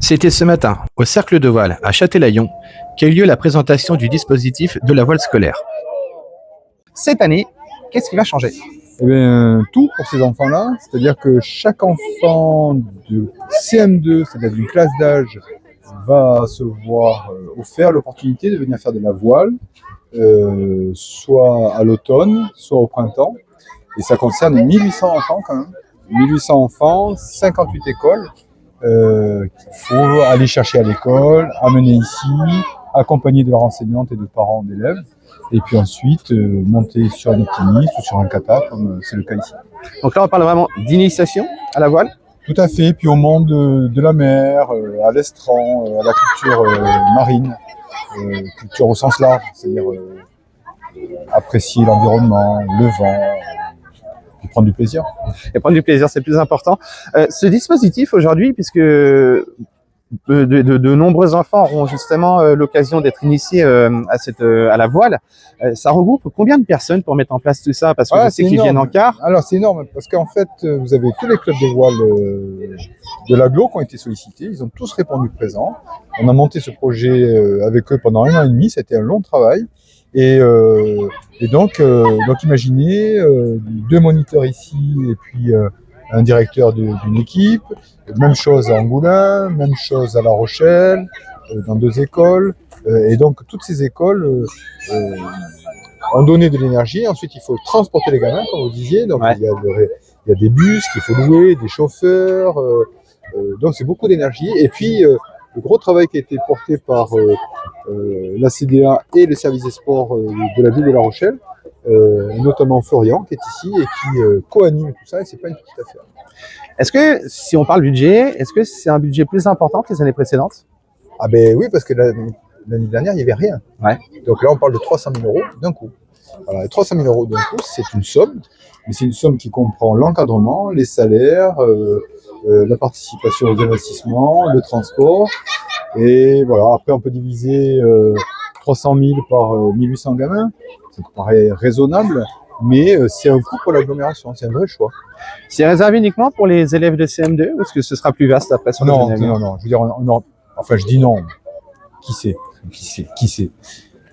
C'était ce matin, au Cercle de Voile, à Châtelaillon, qu'a eu lieu la présentation du dispositif de la voile scolaire. Cette année, qu'est-ce qui va changer? Eh bien, tout pour ces enfants-là, c'est-à-dire que chaque enfant de CM2, c'est-à-dire d'une classe d'âge, va se voir offert l'opportunité de venir faire de la voile, soit à l'automne, soit au printemps. Et ça concerne 1800 enfants quand même. 1800 enfants, 58 écoles qu'il faut aller chercher à l'école, amener ici, accompagner de leurs enseignantes et de parents d'élèves, et puis ensuite monter sur un optimiste ou sur un kata, comme c'est le cas ici. Donc là, on parle vraiment d'initiation à la voile. Tout à fait, puis au monde de la mer, à l'estran, à la culture marine, culture au sens large, c'est-à-dire apprécier l'environnement, le vent, et prendre du plaisir. Et prendre du plaisir, c'est le plus important. Ce dispositif aujourd'hui, puisque de nombreux enfants auront justement l'occasion d'être initiés à la voile, ça regroupe combien de personnes pour mettre en place tout ça? Parce que je sais qu'ils viennent en quart. Alors c'est énorme, parce qu'en fait, vous avez tous les clubs de voile de l'agglo qui ont été sollicités, ils ont tous répondu présent. On a monté ce projet avec eux pendant 1 an et demi, c'était un long travail. Et donc imaginez 2 moniteurs ici et puis un directeur d'une équipe, même chose à Angoulins, même chose à La Rochelle, dans 2 écoles. Et donc toutes ces écoles ont donné de l'énergie. Ensuite, il faut transporter les gamins, comme vous disiez. Donc il y a des bus qu'il faut louer, des chauffeurs. Donc c'est beaucoup d'énergie. Et puis le gros travail qui a été porté par la CDA et le service des sports de la ville de La Rochelle, notamment Florian qui est ici et qui co-anime tout ça, et c'est pas une petite affaire. Est-ce que, si on parle budget, est-ce que c'est un budget plus important que les années précédentes? Ah ben oui, parce que l'année dernière, il n'y avait rien. Ouais. Donc là, on parle de 300 000 € d'un coup. Alors, les 300 000 € d'un coup, c'est une somme, mais c'est une somme qui comprend l'encadrement, les salaires, la participation aux investissements, le transport. Et voilà, après on peut diviser 300 000 par 1800 gamins, ça me paraît raisonnable, mais c'est un coût pour l'agglomération, c'est un vrai choix. C'est réservé uniquement pour les élèves de CM2 ou est-ce que ce sera plus vaste après sur Non, je veux dire, enfin je dis non, qui sait.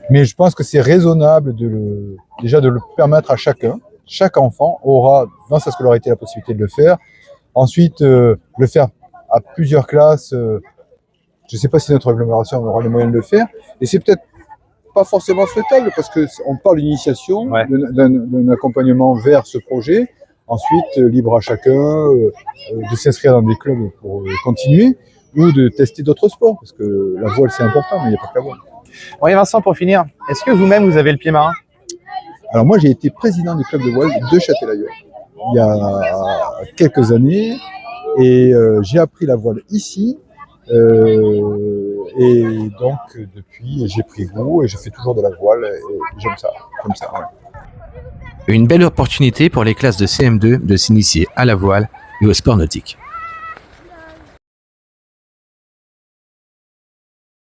Mais je pense que c'est raisonnable déjà de le permettre à chacun. Chaque enfant aura dans sa scolarité la possibilité de le faire. Ensuite, le faire à plusieurs classes, je ne sais pas si notre agglomération aura les moyens de le faire. Et c'est peut-être pas forcément souhaitable parce qu'on parle d'initiation, ouais, d'un accompagnement vers ce projet. Ensuite, libre à chacun de s'inscrire dans des clubs pour continuer ou de tester d'autres sports. Parce que la voile, c'est important, mais il n'y a pas que la voile. Oui, Vincent, pour finir, est-ce que vous-même, vous avez le pied marin? Alors moi, j'ai été président du club de voile de Châtelaillon il y a quelques années. Et j'ai appris la voile ici. Et donc depuis j'ai pris goût et je fais toujours de la voile et j'aime ça. Ouais. Une belle opportunité pour les classes de CM2 de s'initier à la voile et au sport nautique.